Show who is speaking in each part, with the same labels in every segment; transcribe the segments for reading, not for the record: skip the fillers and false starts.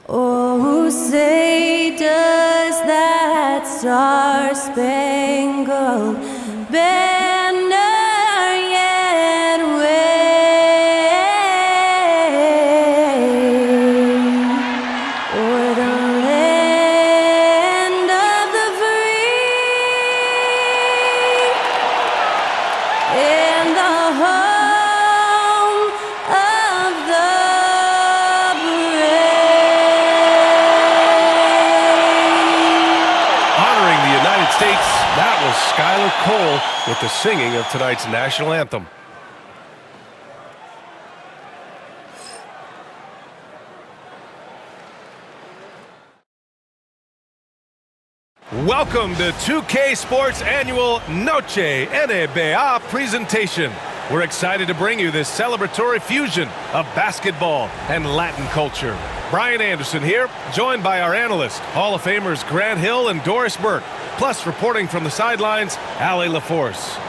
Speaker 1: Oh, say does that star-spangled banner yet wave o'er the land of the free and the home of the
Speaker 2: States, that was Skylar Cole with the singing of tonight's national anthem. Welcome to 2K Sports annual Noche NBA presentation. We're excited to bring you this celebratory fusion of basketball and Latin culture. Brian Anderson here, joined by our analysts, Hall of Famers Grant Hill and Doris Burke. Plus, reporting from the sidelines, Allie LaForce.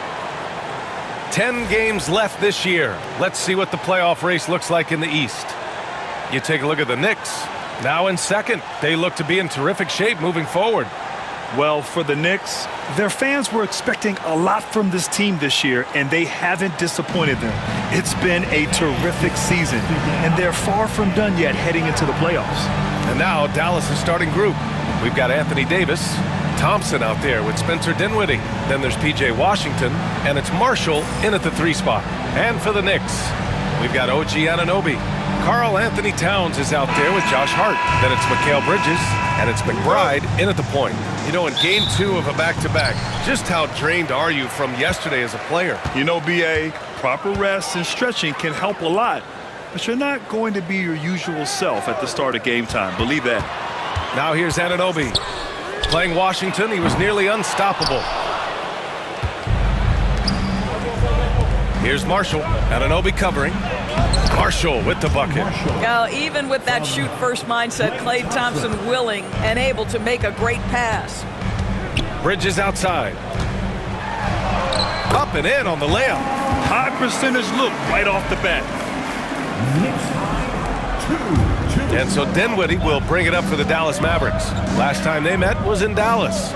Speaker 2: 10 games left this year. Let's see what the playoff race looks like in the East. You take a look at the Knicks. Now in second, they look to be in terrific shape moving forward.
Speaker 3: Well, for the Knicks, their fans were expecting a lot from this team this year, and they haven't disappointed them. It's been a terrific season, and they're far from done yet heading into the playoffs.
Speaker 2: And now Dallas' starting group. We've got Anthony Davis, Thompson out there with Spencer Dinwiddie. Then there's P.J. Washington, and it's Marshall in at the 3 spot. And for the Knicks, we've got OG Anunoby. Karl Anthony Towns is out there with Josh Hart. Then it's Mikal Bridges, and it's McBride in at the point. You know, in game 2 of a back-to-back, just how drained are you from yesterday as a player?
Speaker 3: You know, B.A., proper rest and stretching can help a lot, but you're not going to be your usual self at the start of game time. Believe that.
Speaker 2: Now here's Anunoby. Playing Washington, he was nearly unstoppable. Here's Marshall. Anunoby covering. Marshall with the bucket.
Speaker 4: Now, even with that shoot-first mindset, Klay Thompson willing and able to make a great pass.
Speaker 2: Bridges outside. Up and in on the layup.
Speaker 3: High percentage look right off the bat.
Speaker 2: And so Dinwiddie will bring it up for the Dallas Mavericks. Last time they met was in Dallas.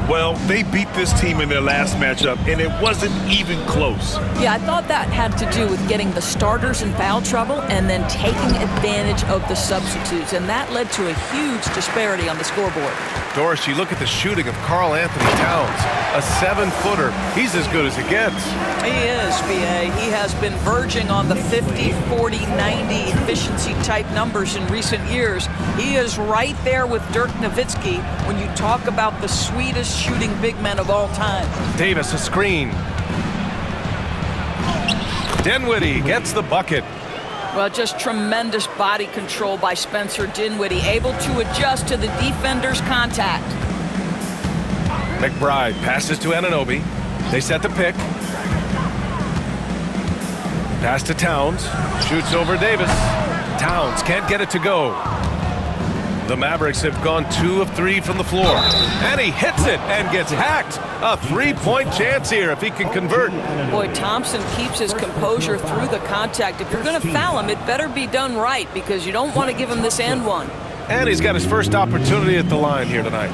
Speaker 3: Well, they beat this team in their last matchup, and it wasn't even close.
Speaker 4: Yeah, I thought that had to do with getting the starters in foul trouble and then taking advantage of the substitutes, and that led to a huge disparity on the scoreboard.
Speaker 2: Doris, you look at the shooting of Karl Anthony Towns, a 7-footer. He's as good as it gets.
Speaker 4: He is, B.A. He has been verging on the 50, 40, 90 efficiency type numbers in recent years. He is right there with Dirk Nowitzki when you talk about the sweetest shooting big men of all time.
Speaker 2: Davis a screen. Dinwiddie gets the bucket.
Speaker 4: Well, just tremendous body control by Spencer Dinwiddie, able to adjust to the defender's contact.
Speaker 2: McBride passes to Anunoby. They set the pick. Pass to Towns. Shoots over Davis. Towns can't get it to go. The Mavericks have gone 2 of 3 from the floor. And he hits it and gets hacked. A 3-point chance here if he can convert.
Speaker 4: Boy, Thompson keeps his composure through the contact. If you're going to foul him, it better be done right because you don't want to give him this and one.
Speaker 2: And he's got his first opportunity at the line here tonight.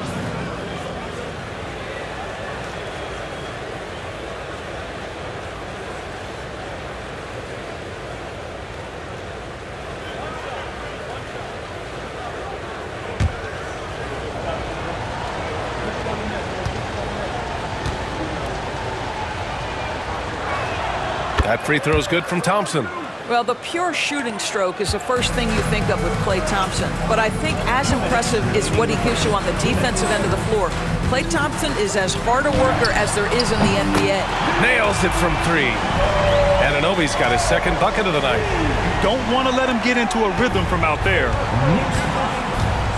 Speaker 2: That free throw is good from Thompson.
Speaker 4: Well, the pure shooting stroke is the first thing you think of with Klay Thompson. But I think as impressive is what he gives you on the defensive end of the floor. Klay Thompson is as hard a worker as there is in the NBA.
Speaker 2: Nails it from 3. Anunoby's got his second bucket of the night.
Speaker 3: Don't want to let him get into a rhythm from out there.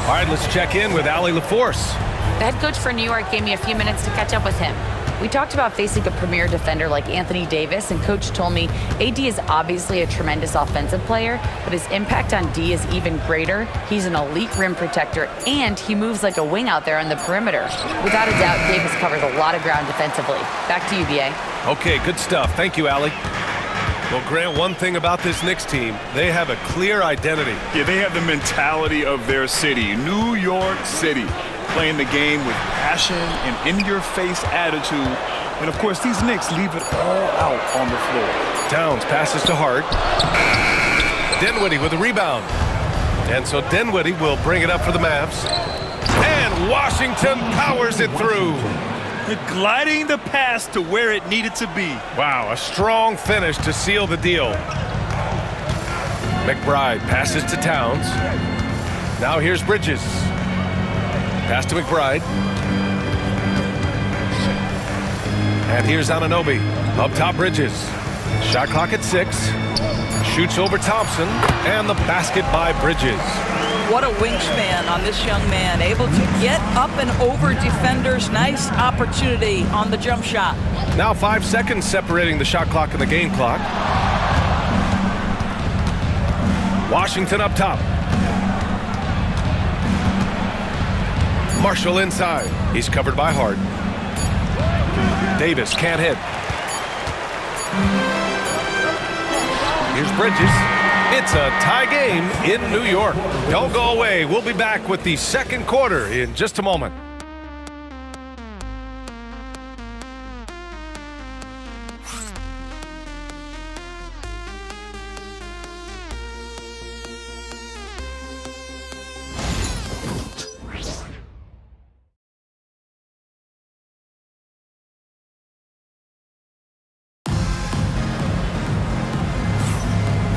Speaker 2: All right, let's check in with Allie LaForce.
Speaker 5: The head coach for New York gave me a few minutes to catch up with him. We talked about facing a premier defender like Anthony Davis, and Coach told me AD is obviously a tremendous offensive player, but his impact on D is even greater. He's an elite rim protector, and he moves like a wing out there on the perimeter. Without a doubt, Davis covers a lot of ground defensively. Back to you, BA.
Speaker 2: Okay, good stuff. Thank you, Allie. Well, Grant, one thing about this Knicks team, they have a clear identity.
Speaker 3: Yeah, they have the mentality of their city, New York City, playing the game with passion and in-your-face attitude. And, of course, these Knicks leave it all out on the floor.
Speaker 2: Towns passes to Hart. Dinwiddie with a rebound. And so Dinwiddie will bring it up for the Mavs. And Washington powers it through.
Speaker 3: Gliding the pass to where it needed to be.
Speaker 2: Wow, a strong finish to seal the deal. McBride passes to Towns. Now here's Bridges. Pass to McBride. And here's Anunoby. Up top, Bridges. Shot clock at 6. Shoots over Thompson. And the basket by Bridges.
Speaker 4: What a wingspan on this young man, able to get up and over defenders. Nice opportunity on the jump shot.
Speaker 2: Now 5 seconds separating the shot clock and the game clock. Washington up top. Marshall inside. He's covered by Hart. Davis can't hit. Here's Bridges. It's a tie game in New York. Don't go away. We'll be back with the second quarter in just a moment.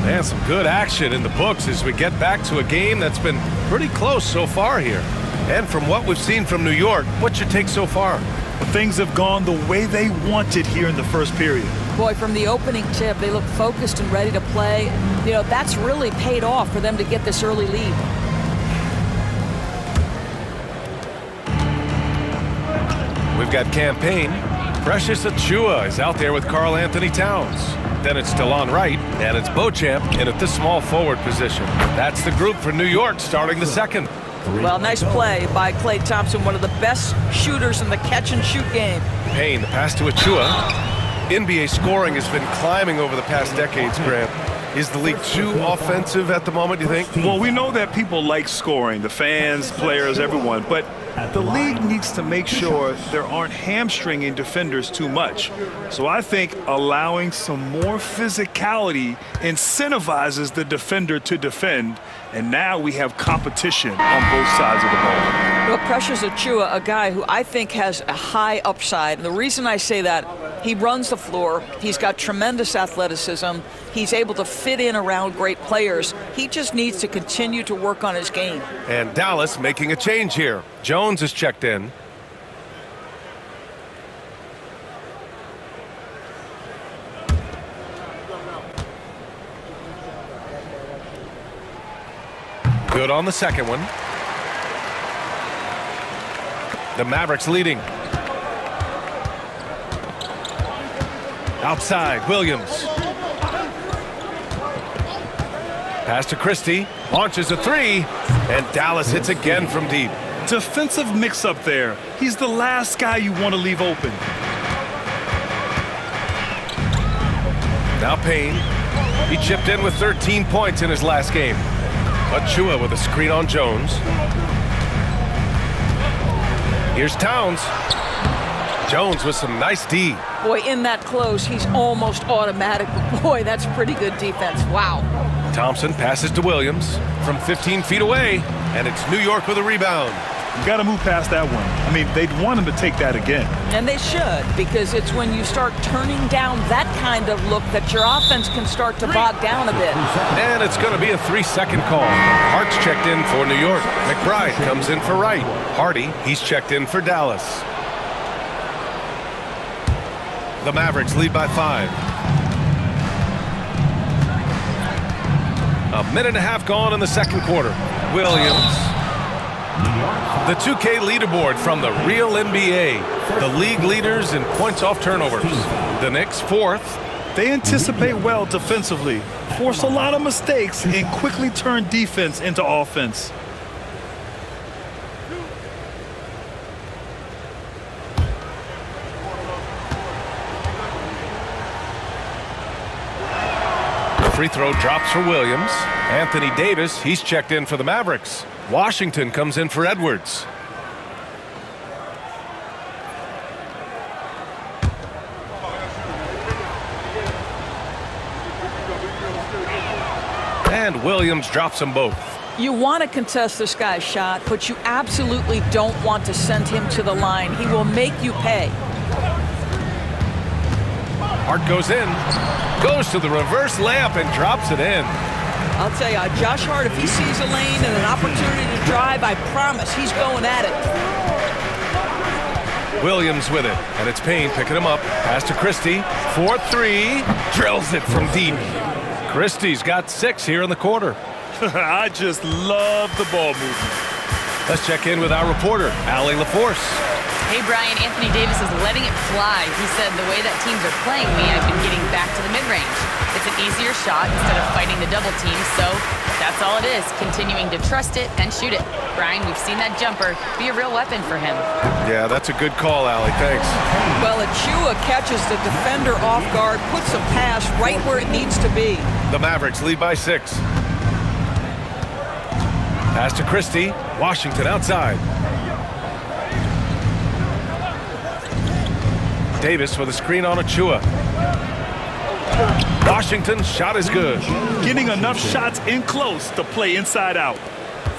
Speaker 2: And some good action in the books as we get back to a game that's been pretty close so far here. And from what we've seen from New York, what's your take so far?
Speaker 3: Well, things have gone the way they wanted here in the first period.
Speaker 4: Boy, from the opening tip, they look focused and ready to play. You know, that's really paid off for them to get this early lead.
Speaker 2: We've got Campaign. Precious Achiuwa is out there with Karl Anthony Towns. Then it's Delon Wright, and it's Beauchamp in at the small forward position. That's the group for New York starting the second.
Speaker 4: Well, nice play by Klay Thompson, one of the best shooters in the catch-and-shoot game.
Speaker 2: Payne, the pass to Achiuwa. NBA scoring has been climbing over the past decades, Grant. Is the league too offensive at the moment, do you think?
Speaker 3: Well, we know that people like scoring, the fans, players, everyone, but the league needs to make sure there aren't hamstringing defenders too much. So I think allowing some more physicality incentivizes the defender to defend, and now we have competition on both sides of the ball.
Speaker 4: Well, Precious Achiuwa, a guy who I think has a high upside. And the reason I say that, he runs the floor. He's got tremendous athleticism. He's able to fit in around great players. He just needs to continue to work on his game.
Speaker 2: And Dallas making a change here. Jones is checked in. Good on the second one. The Mavericks leading. Outside, Williams. Pass to Christie. Launches a three. And Dallas hits again from deep.
Speaker 3: Defensive mix-up there. He's the last guy you want to leave open.
Speaker 2: Now Payne. He chipped in with 13 points in his last game. Achiuwa with a screen on Jones. Here's Towns. Jones with some nice D.
Speaker 4: Boy, in that close, he's almost automatic. But boy, that's pretty good defense. Wow.
Speaker 2: Thompson passes to Williams from 15 feet away, and it's New York with a rebound.
Speaker 3: You got to move past that one. I mean, they'd want him to take that again.
Speaker 4: And they should, because it's when you start turning down that kind of look that your offense can start to bog down a bit.
Speaker 2: And it's going to be a 3-second call. Hart's checked in for New York. McBride comes in for Wright. Hardy, he's checked in for Dallas. The Mavericks lead by 5. A minute and a half gone in the second quarter. Williams. The 2K leaderboard from the real NBA. The league leaders in points off turnovers. The Knicks 4th.
Speaker 3: They anticipate well defensively, force a lot of mistakes, and quickly turn defense into offense.
Speaker 2: Free throw drops for Williams. Anthony Davis, he's checked in for the Mavericks. Washington comes in for Edwards. And Williams drops them both.
Speaker 4: You want to contest this guy's shot, but you absolutely don't want to send him to the line. He will make you pay.
Speaker 2: Hart goes in, goes to the reverse layup and drops it in.
Speaker 4: I'll tell you, Josh Hart, if he sees a lane and an opportunity to drive, I promise he's going at it.
Speaker 2: Williams with it, and it's Payne picking him up. Pass to Christie, 4-3, drills it from deep. Christie's got 6 here in the quarter.
Speaker 3: I just love the ball movement.
Speaker 2: Let's check in with our reporter, Allie LaForce.
Speaker 5: Hey, Brian, Anthony Davis is letting it fly. He said the way that teams are playing me, I've been getting back to the mid-range. It's an easier shot instead of fighting the double team, so that's all it is, continuing to trust it and shoot it. Brian, we've seen that jumper be a real weapon for him.
Speaker 2: Yeah, that's a good call, Allie. Thanks.
Speaker 4: Well, Achua catches the defender off guard, puts a pass right where it needs to be.
Speaker 2: The Mavericks lead by 6. Pass to Christie. Washington outside. Davis with a screen on Achua. Washington's shot is good.
Speaker 3: Getting enough shots in close to play inside out.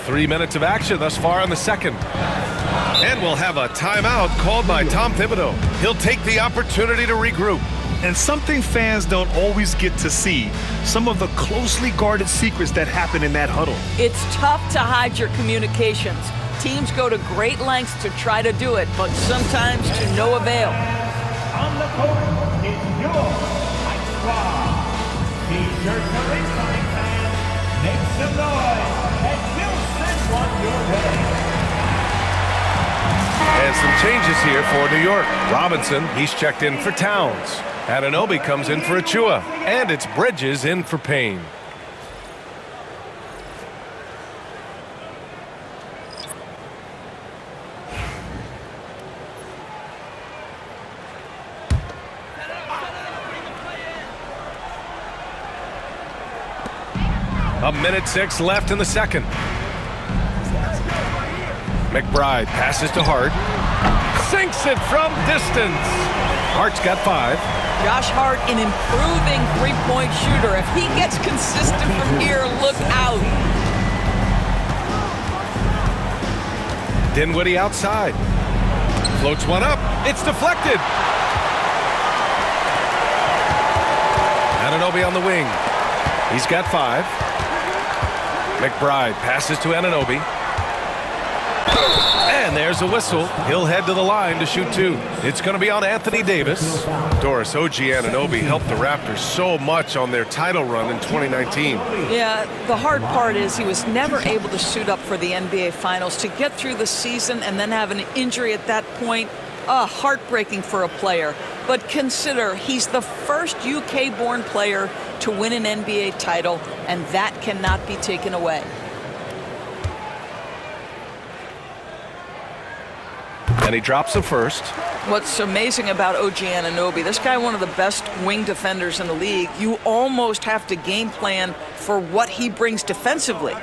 Speaker 2: 3 minutes of action thus far in the second. And we'll have a timeout called by Tom Thibodeau. He'll take the opportunity to regroup.
Speaker 3: And something fans don't always get to see, some of the closely guarded secrets that happen in that huddle.
Speaker 4: It's tough to hide your communications. Teams go to great lengths to try to do it, but sometimes to no avail.
Speaker 6: On the court is your Night Squad. T-shirt for incoming fans. Make some noise and we'll send one your way.
Speaker 2: And some changes here for New York. Robinson, he's checked in for Towns. Anunoby comes in for Achua. And it's Bridges in for Payne. A minute 6 left in the second. McBride passes to Hart. Sinks it from distance. Hart's got 5.
Speaker 4: Josh Hart, an improving three-point shooter. If he gets consistent from here, look out.
Speaker 2: Dinwiddie outside. Floats one up. It's deflected. Anunoby on the wing. He's got 5. McBride passes to Anunoby. And there's a whistle. He'll head to the line to shoot 2. It's going to be on Anthony Davis. Doris OG Anunoby helped the Raptors so much on their title run in 2019.
Speaker 4: Yeah, the hard part is he was never able to suit up for the NBA Finals. To get through the season and then have an injury at that point, heartbreaking for a player. But consider, he's the first UK-born player to win an NBA title, and that cannot be taken away.
Speaker 2: And he drops the first.
Speaker 4: What's amazing about OG Anunoby, this guy one of the best wing defenders in the league. You almost have to game plan for what he brings defensively.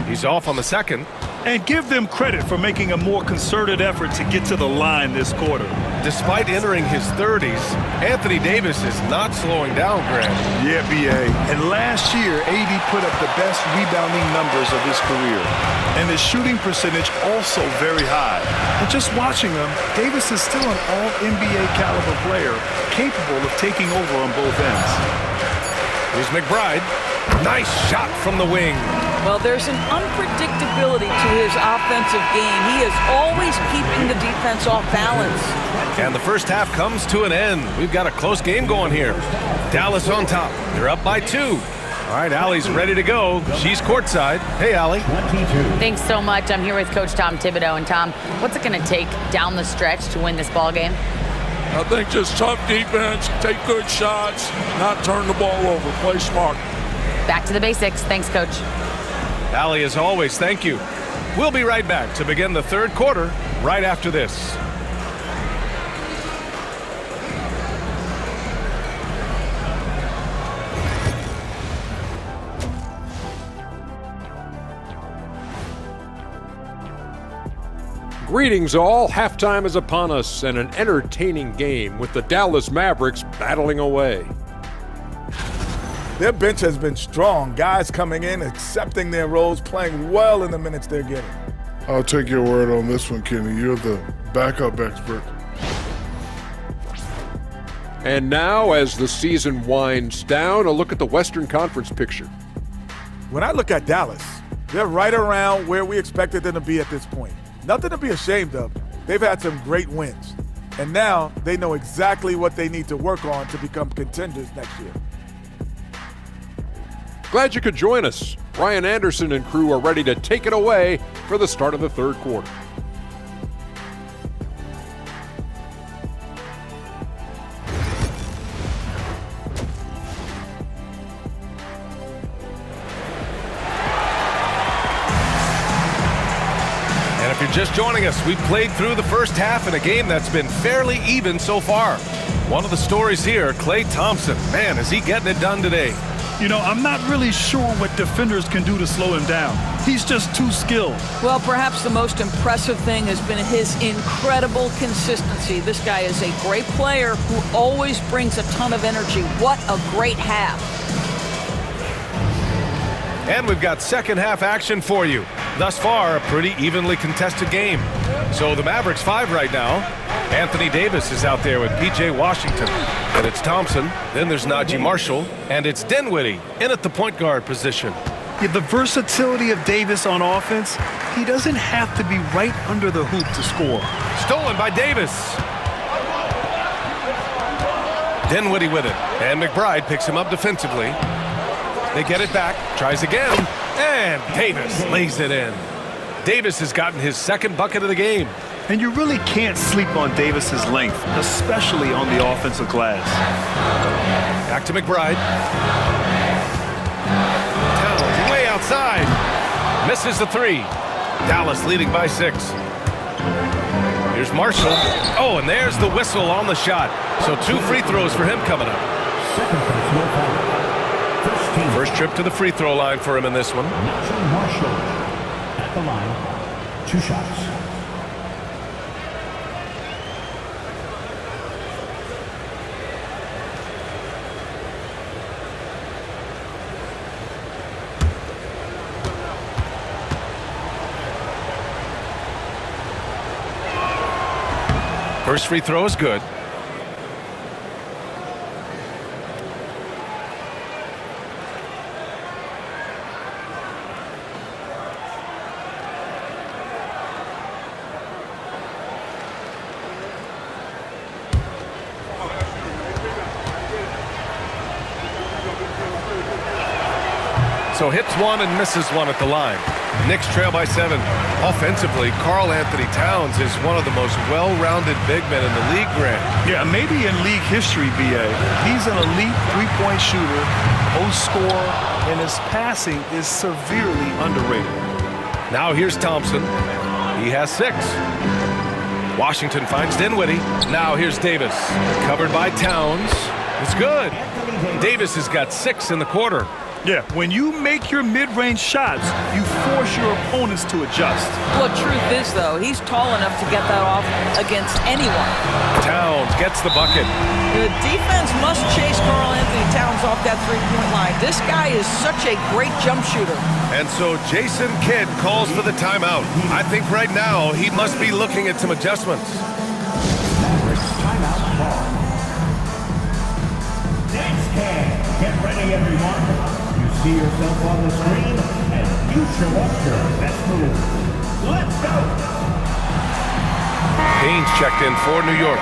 Speaker 2: He's off on the second.
Speaker 3: And give them credit for making a more concerted effort to get to the line this quarter.
Speaker 2: Despite entering his 30s, Anthony Davis is not slowing down, Grant.
Speaker 3: Yeah, B.A. And last year, AD put up the best rebounding numbers of his career. And his shooting percentage also very high. And just watching him, Davis is still an all-NBA caliber player, capable of taking over on both ends.
Speaker 2: Here's McBride. Nice shot from the wing.
Speaker 4: Well, there's an unpredictability to his offensive game. He is always keeping the defense off balance.
Speaker 2: And the first half comes to an end. We've got a close game going here. Dallas on top. They're up by 2. All right, Allie's ready to go. She's courtside. Hey, Allie.
Speaker 5: Thanks so much. I'm here with Coach Tom Thibodeau. And Tom, what's it going to take down the stretch to win this ball game?
Speaker 7: I think just tough defense, take good shots, not turn the ball over, play smart.
Speaker 5: Back to the basics. Thanks, Coach.
Speaker 2: Allie, as always, thank you. We'll be right back to begin the third quarter right after this.
Speaker 8: Greetings all. Halftime is upon us and an entertaining game with the Dallas Mavericks battling away.
Speaker 9: Their bench has been strong. Guys coming in, accepting their roles, playing well in the minutes they're getting.
Speaker 10: I'll take your word on this one, Kenny. You're the backup expert.
Speaker 8: And now, as the season winds down, a look at the Western Conference picture.
Speaker 9: When I look at Dallas, they're right around where we expected them to be at this point. Nothing to be ashamed of. They've had some great wins. And now they know exactly what they need to work on to become contenders next year.
Speaker 8: Glad you could join us. Brian Anderson and crew are ready to take it away for the start of the third quarter.
Speaker 2: And if you're just joining us, we've played through the first half in a game that's been fairly even so far. One of the stories here, Klay Thompson. Man, is he getting it done today.
Speaker 3: You know, I'm not really sure what defenders can do to slow him down. He's just too skilled.
Speaker 4: Well, perhaps the most impressive thing has been his incredible consistency. This guy is a great player who always brings a ton of energy. What a great half.
Speaker 2: And we've got second half action for you. Thus far, a pretty evenly contested game. So the Mavericks 5 right now. Anthony Davis is out there with P.J. Washington. And it's Thompson. Then there's Najee Marshall. And it's Dinwiddie in at the point guard position.
Speaker 3: Yeah, the versatility of Davis on offense, he doesn't have to be right under the hoop to score.
Speaker 2: Stolen by Davis. Dinwiddie with it. And McBride picks him up defensively. They get it back. Tries again. And Davis lays it in. Davis has gotten his second bucket of the game.
Speaker 3: And you really can't sleep on Davis's length, especially on the offensive glass.
Speaker 2: Back to McBride. Towns way outside. Misses the three. Dallas leading by 6. Here's Marshall. Oh, and there's the whistle on the shot. So 2 free throws for him coming up. First trip to the free throw line for him in this one.
Speaker 6: Marshall at the line. 2 shots.
Speaker 2: First free throw is good. So hits one and misses one at the line. Knicks trail by 7. Offensively, Karl Anthony Towns is one of the most well-rounded big men in the league, Grant.
Speaker 3: Yeah, maybe in league history, B.A. He's an elite three-point shooter, post scorer, and his passing is severely underrated.
Speaker 2: Now here's Thompson. He has 6. Washington finds Dinwiddie. Now here's Davis. Covered by Towns. It's good. Davis has got 6 in the quarter.
Speaker 3: Yeah, when you make your mid-range shots, you force your opponents to adjust.
Speaker 4: Well, truth is, though, he's tall enough to get that off against anyone.
Speaker 2: Towns gets the bucket.
Speaker 4: The defense must chase Karl Anthony Towns off that three-point line. This guy is such a great jump shooter.
Speaker 2: And so Jason Kidd calls for the timeout. I think right now he must be looking at some adjustments.
Speaker 6: Timeout ball. Next game. Get ready, everyone. See yourself on the screen and you show us your best move. Let's go!
Speaker 2: Haynes checked in for New York.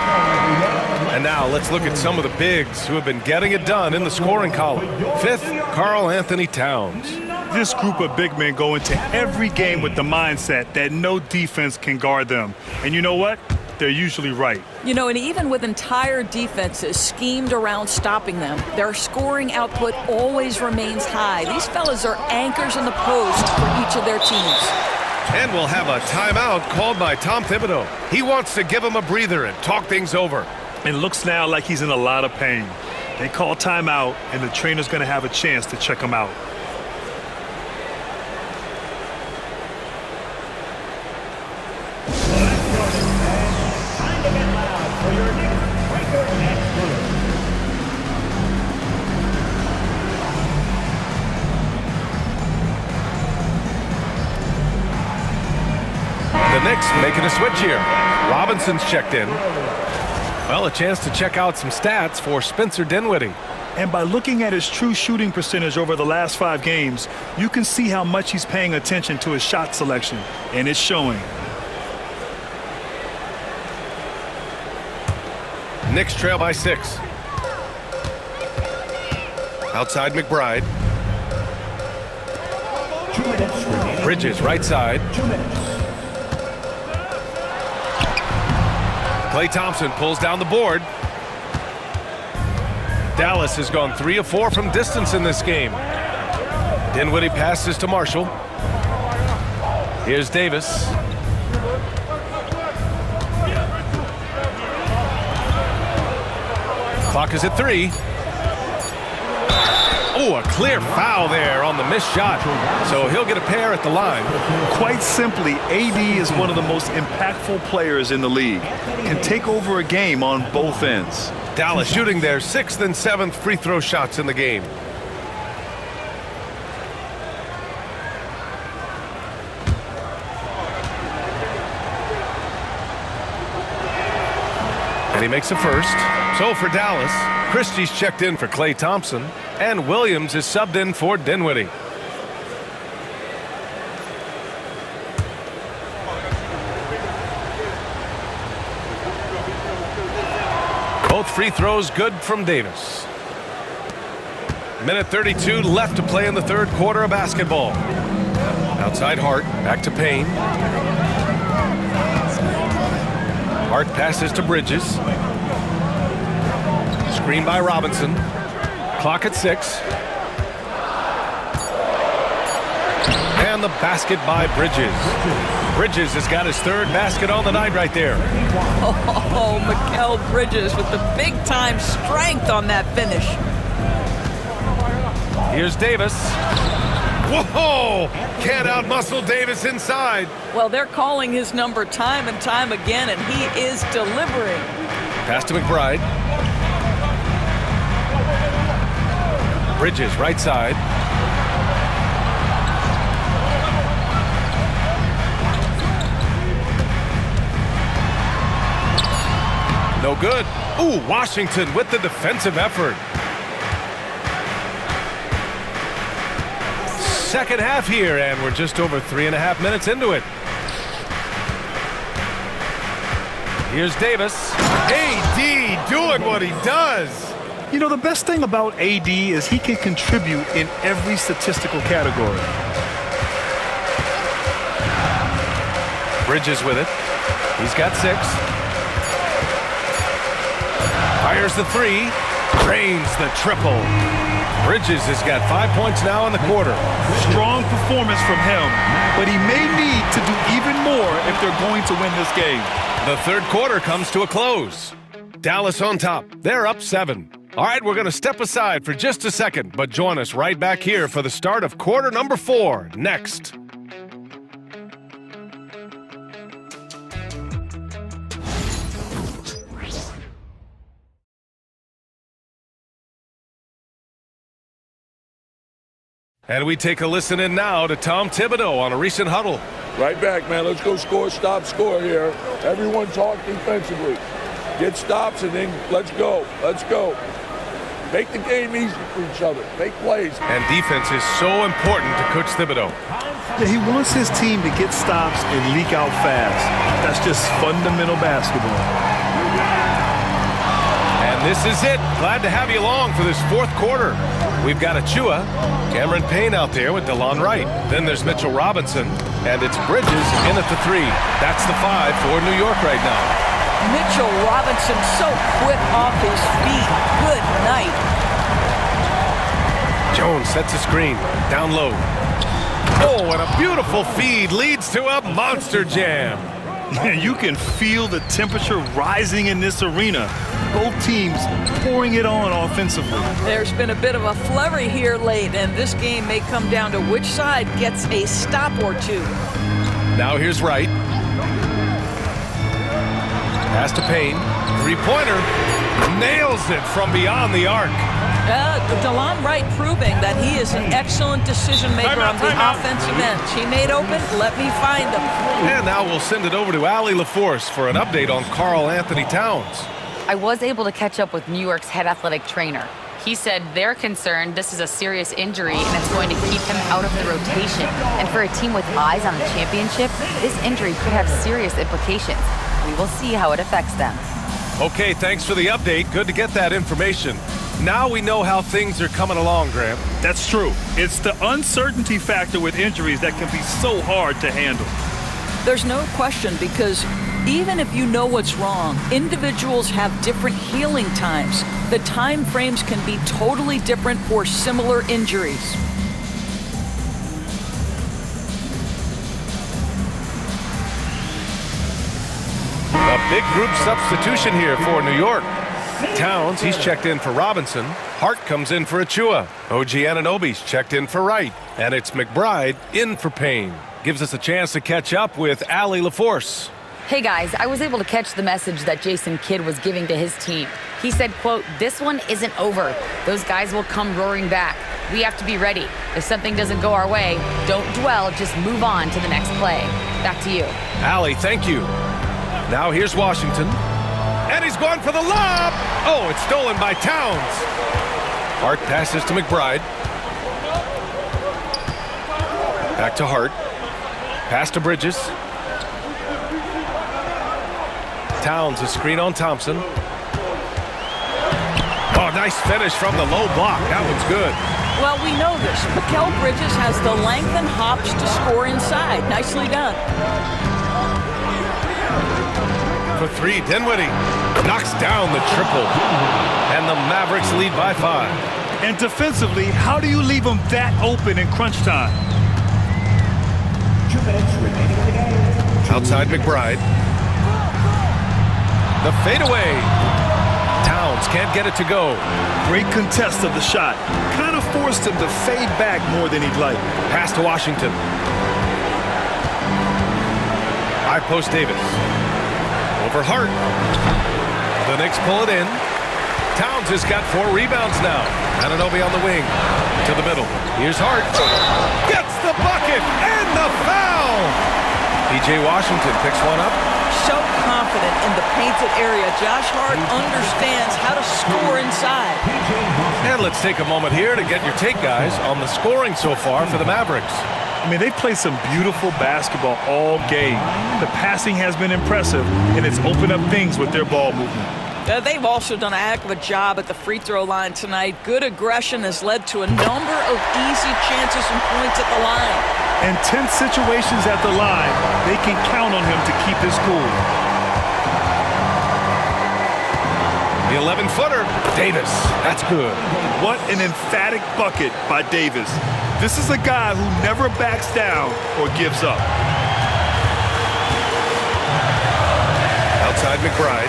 Speaker 2: And now let's look at some of the bigs who have been getting it done in the scoring column. 5th, Karl Anthony Towns.
Speaker 3: This group of big men go into every game with the mindset that no defense can guard them. And you know what? they're usually right.
Speaker 4: You know, and even with entire defenses schemed around stopping them, their scoring output always remains high. These fellas are anchors in the post for each of their teams.
Speaker 2: And we'll have a timeout called by Tom Thibodeau. He wants to give him a breather and talk things over.
Speaker 3: It looks now like he's in a lot of pain. They call timeout, and the trainer's going to have a chance to check him out.
Speaker 6: Time to get loud for your Knicks breaker next group.
Speaker 2: The Knicks making a switch here. Robinson's checked in. Well, a chance to check out some stats for Spencer Dinwiddie.
Speaker 3: And by looking at his true shooting percentage over the last 5 games, you can see how much he's paying attention to his shot selection, and it's showing.
Speaker 2: Knicks trail by 6. Outside McBride.
Speaker 6: 2 minutes remaining.
Speaker 2: Bridges right side.
Speaker 6: 2 minutes.
Speaker 2: Klay Thompson pulls down the board. Dallas has gone 3 of 4 from distance in this game. Dinwiddie passes to Marshall. Here's Davis. Clock is at 3. Oh, a clear foul there on the missed shot. So he'll get a pair at the line.
Speaker 3: Quite simply, AD is one of the most impactful players in the league. Can take over a game on both ends.
Speaker 2: Dallas shooting their 6th and 7th free throw shots in the game. And he makes a first. So for Dallas, Christie's checked in for Klay Thompson, and Williams is subbed in for Dinwiddie. Both free throws good from Davis. Minute 32 left to play in the 3rd quarter of basketball. Outside Hart, back to Payne. Hart passes to Bridges. Screen by Robinson. Clock at 6. And the basket by Bridges. Bridges has got his 3rd basket on the night right there.
Speaker 4: Oh, Mikal Bridges with the big-time strength on that finish.
Speaker 2: Here's Davis. Whoa! Can't outmuscle Davis inside.
Speaker 4: Well, they're calling his number time and time again, and he is delivering.
Speaker 2: Pass to McBride. Bridges right side. No good. Ooh, Washington with the defensive effort. Second half here, and we're just over 3.5 minutes into it. Here's Davis. AD doing what he does.
Speaker 3: You know, the best thing about AD is he can contribute in every statistical category.
Speaker 2: Bridges with it. He's got 6. Fires the 3. Drains the triple. Bridges has got 5 points now in the quarter.
Speaker 3: Strong performance from him, but he may need to do even more if they're going to win this game.
Speaker 2: The 3rd quarter comes to a close. Dallas on top. They're up 7. All right, we're going to step aside for just a second, but join us right back here for the start of quarter number 4 next. And we take a listen in now to Tom Thibodeau on a recent huddle.
Speaker 7: Right back, man. Let's go score, stop, score here. Everyone talk defensively. Get stops and then let's go. Let's go. Make the game easy for each other. Make plays.
Speaker 2: And defense is so important to Coach Thibodeau.
Speaker 3: Yeah, he wants his team to get stops and leak out fast. That's just fundamental basketball.
Speaker 2: And this is it. Glad to have you along for this 4th quarter. We've got Achua, Cameron Payne out there with DeLon Wright. Then there's Mitchell Robinson, and it's Bridges in at the 3. That's the 5 for New York right now.
Speaker 4: Mitchell Robinson so quick off his feet. Good night.
Speaker 2: Jones sets a screen. Down low. Oh, and a beautiful feed leads to a monster jam.
Speaker 3: You can feel the temperature rising in this arena. Both teams pouring it on offensively.
Speaker 4: There's been a bit of a flurry here late, and this game may come down to which side gets a stop or two.
Speaker 2: Now here's Wright. Pass to Payne. Three-pointer. Nails it from beyond the arc.
Speaker 4: DeLon Wright proving that he is an excellent decision maker on the offensive end. He made open, let me find him.
Speaker 2: And now we'll send it over to Allie LaForce for an update on Karl Anthony Towns.
Speaker 5: I was able to catch up with New York's head athletic trainer. He said they're concerned this is a serious injury and it's going to keep him out of the rotation. And for a team with eyes on the championship, this injury could have serious implications. We will see how it affects them.
Speaker 2: Okay, thanks for the update. Good to get that information. Now we know how things are coming along, Graham.
Speaker 3: That's true. It's the uncertainty factor with injuries that can be so hard to handle.
Speaker 4: There's no question, because even if you know what's wrong, individuals have different healing times. The time frames can be totally different for similar injuries.
Speaker 2: A big group substitution here for New York. Towns, he's checked in for Robinson. Hart comes in for Achua. OG Anunoby's checked in for Wright. And it's McBride in for Payne. Gives us a chance to catch up with Allie LaForce.
Speaker 5: Hey guys, I was able to catch the message that Jason Kidd was giving to his team. He said, quote, "This one isn't over. Those guys will come roaring back. We have to be ready. If something doesn't go our way, don't dwell, just move on to the next play." Back to you.
Speaker 2: Allie, thank you. Now here's Washington. And he's going for the lob. Oh, it's stolen by Towns. Hart passes to McBride. Back to Hart. Pass to Bridges. Towns, a screen on Thompson. Oh, nice finish from the low block. That one's good.
Speaker 4: Well, we know this. Mikal Bridges has the length and hops to score inside. Nicely done.
Speaker 2: For three, Dinwiddie knocks down the triple. And the Mavericks lead by 5.
Speaker 3: And defensively, how do you leave them that open in crunch time?
Speaker 6: 2 minutes remaining in the game.
Speaker 2: Outside McBride. The fadeaway. Towns can't get it to go.
Speaker 3: Great contest of the shot. Kind of forced him to fade back more than he'd like.
Speaker 2: Pass to Washington. High post Davis. Over Hart. The Knicks pull it in. Towns has got 4 rebounds now. Anunoby on the wing. To the middle. Here's Hart. Gets the bucket and the foul. P.J. Washington picks one up.
Speaker 4: So confident in the painted area. Josh Hart understands how to score inside.
Speaker 2: And let's take a moment here to get your take, guys, on the scoring so far for the Mavericks.
Speaker 3: I mean, they played some beautiful basketball all game. The passing has been impressive, and it's opened up things with their ball movement.
Speaker 4: They've also done a heck of a job at the free throw line tonight. Good aggression has led to a number of easy chances and points at the line.
Speaker 3: In tense situations at the line, they can count on him to keep his cool.
Speaker 2: The 11-footer, Davis. That's good.
Speaker 3: What an emphatic bucket by Davis. This is a guy who never backs down or gives up.
Speaker 2: Outside McBride.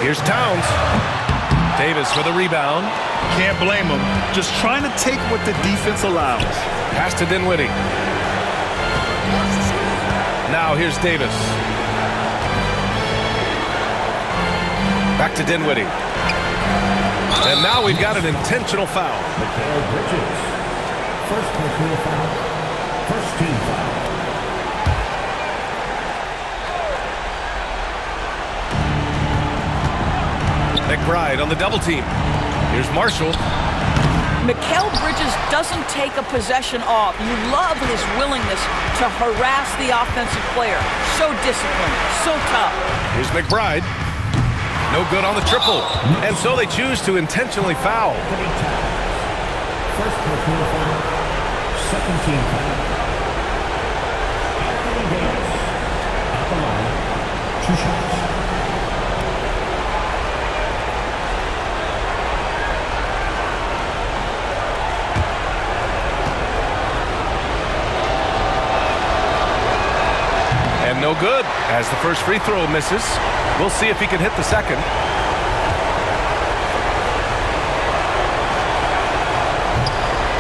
Speaker 2: Here's Towns. Davis with a rebound.
Speaker 3: Can't blame him. Just trying to take what the defense allows.
Speaker 2: Pass to Dinwiddie. Now here's Davis. Back to Dinwiddie. And now we've got an intentional foul.
Speaker 6: Mikal Bridges. First personal foul. First team foul.
Speaker 2: McBride on the double team. Here's Marshall.
Speaker 4: Mikal Bridges doesn't take a possession off. You love his willingness to harass the offensive player. So disciplined, so tough.
Speaker 2: Here's McBride. No good on the triple. And so they choose to intentionally foul.
Speaker 6: First personal foul. Second team foul. Anthony Davis. 2 shots.
Speaker 2: And no good, as the first free throw misses. We'll see if he can hit the second.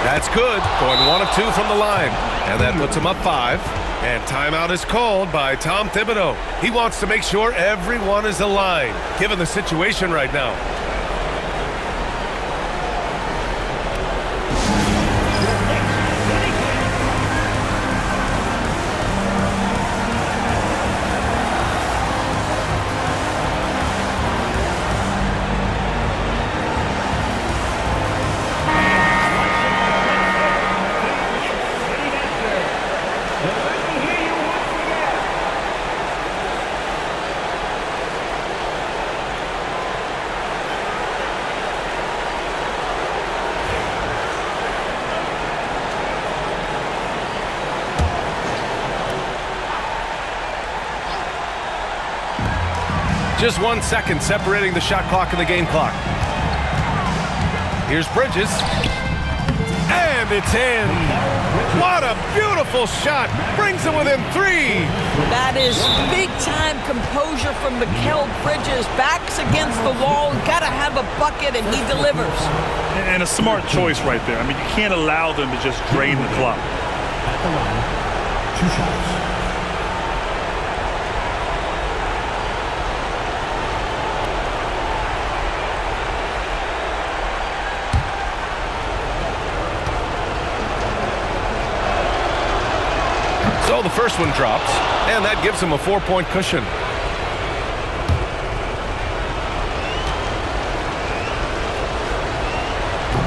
Speaker 2: That's good, going 1 of 2 from the line. And that puts him up 5. And timeout is called by Tom Thibodeau. He wants to make sure everyone is aligned, given the situation right now. Just 1 second separating the shot clock and the game clock. Here's Bridges. And it's in. What a beautiful shot. Brings it within 3.
Speaker 4: That is big-time composure from Mikal Bridges. Backs against the wall. Got to have a bucket, and he delivers.
Speaker 3: And a smart choice right there. I mean, you can't allow them to just drain the clock.
Speaker 6: At the line, 2 shots.
Speaker 2: So the first one drops, and that gives him a 4-point cushion.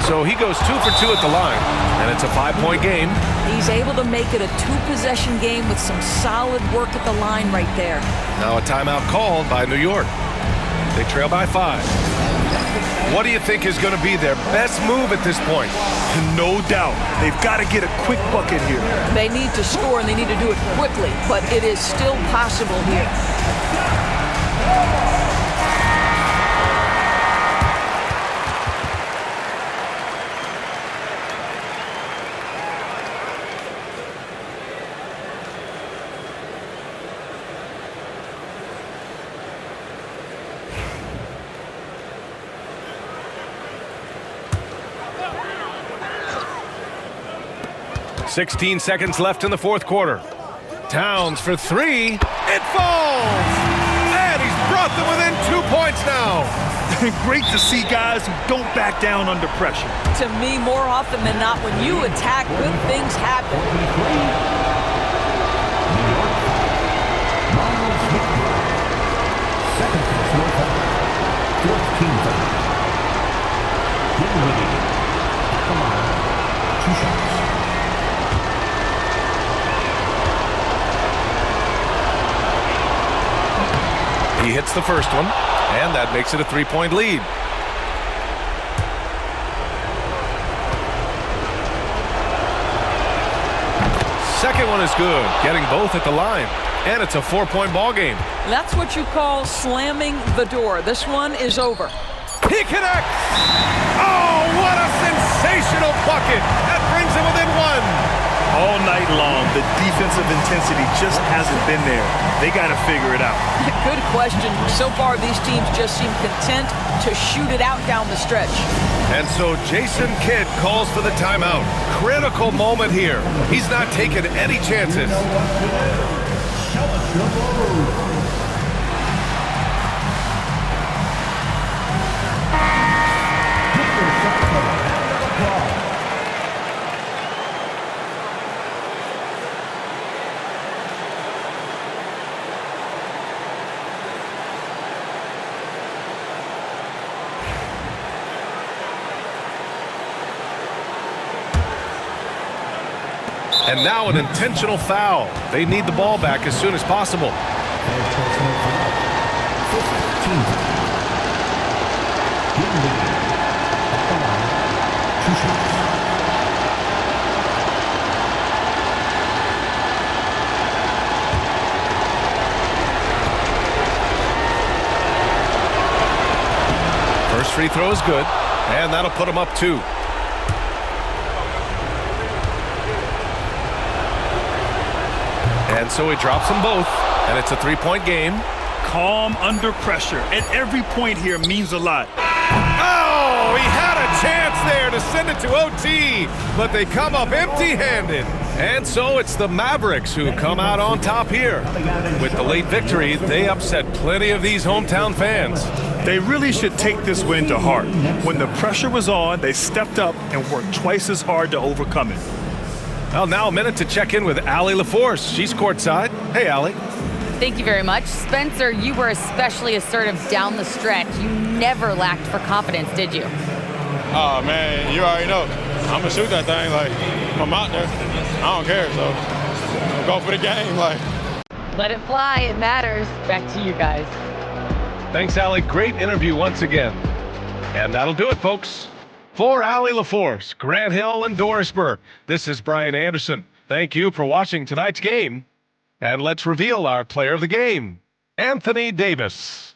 Speaker 2: So he goes 2 for 2 at the line, and it's a 5-point game.
Speaker 4: He's able to make it a 2-possession game with some solid work at the line right there.
Speaker 2: Now a timeout called by New York. They trail by 5. What do you think is going to be their best move at this point?
Speaker 3: No doubt. They've got to get a quick bucket here.
Speaker 4: They need to score, and they need to do it quickly, but it is still possible here.
Speaker 2: .16 seconds left in the fourth quarter. Towns for 3. It falls! And he's brought them within 2 points now.
Speaker 3: Great to see guys who don't back down under pressure.
Speaker 4: To me, more often than not, when you attack, good things happen.
Speaker 6: Second place, no foul. 4th team foul. Dinwiddie. At the line, 2 shots.
Speaker 2: He hits the first one, and that makes it a 3-point lead. Second one is good, getting both at the line. And it's a 4-point ball game.
Speaker 4: That's what you call slamming the door. This one is over.
Speaker 2: He connects! Oh, what a sensational bucket! That brings him within 1.
Speaker 3: All night long, the defensive intensity just hasn't been there. They got to figure it out.
Speaker 4: Good question. So far, these teams just seem content to shoot it out down the stretch.
Speaker 2: And so Jason Kidd calls for the timeout. Critical moment here. He's not taking any chances. And now an intentional foul. They need the ball back as soon as possible. free throw is good, and that'll put him up 2. And so he drops them both, and it's a 3-point game.
Speaker 3: Calm under pressure, and every point here means a lot.
Speaker 2: Oh, he had a chance there to send it to OT, but they come up empty-handed. And so it's the Mavericks who come out on top here. With the late victory, they upset plenty of these hometown fans.
Speaker 3: They really should take this win to heart. When the pressure was on, they stepped up and worked twice as hard to overcome it.
Speaker 2: Well, now a minute to check in with Allie LaForce. She's courtside. Hey, Allie.
Speaker 5: Thank you very much. Spencer, you were especially assertive down the stretch. You never lacked for confidence, did you?
Speaker 11: Oh, man, you already know. I'm going to shoot that thing. Like, if I'm out there, I don't care. So, I'm go for the game. Like,
Speaker 5: let it fly. It matters. Back to you guys.
Speaker 2: Thanks, Allie. Great interview once again. And that'll do it, folks. For Allie LaForce, Grant Hill, and Doris Burke, this is Brian Anderson. Thank you for watching tonight's game. And let's reveal our player of the game, Anthony Davis.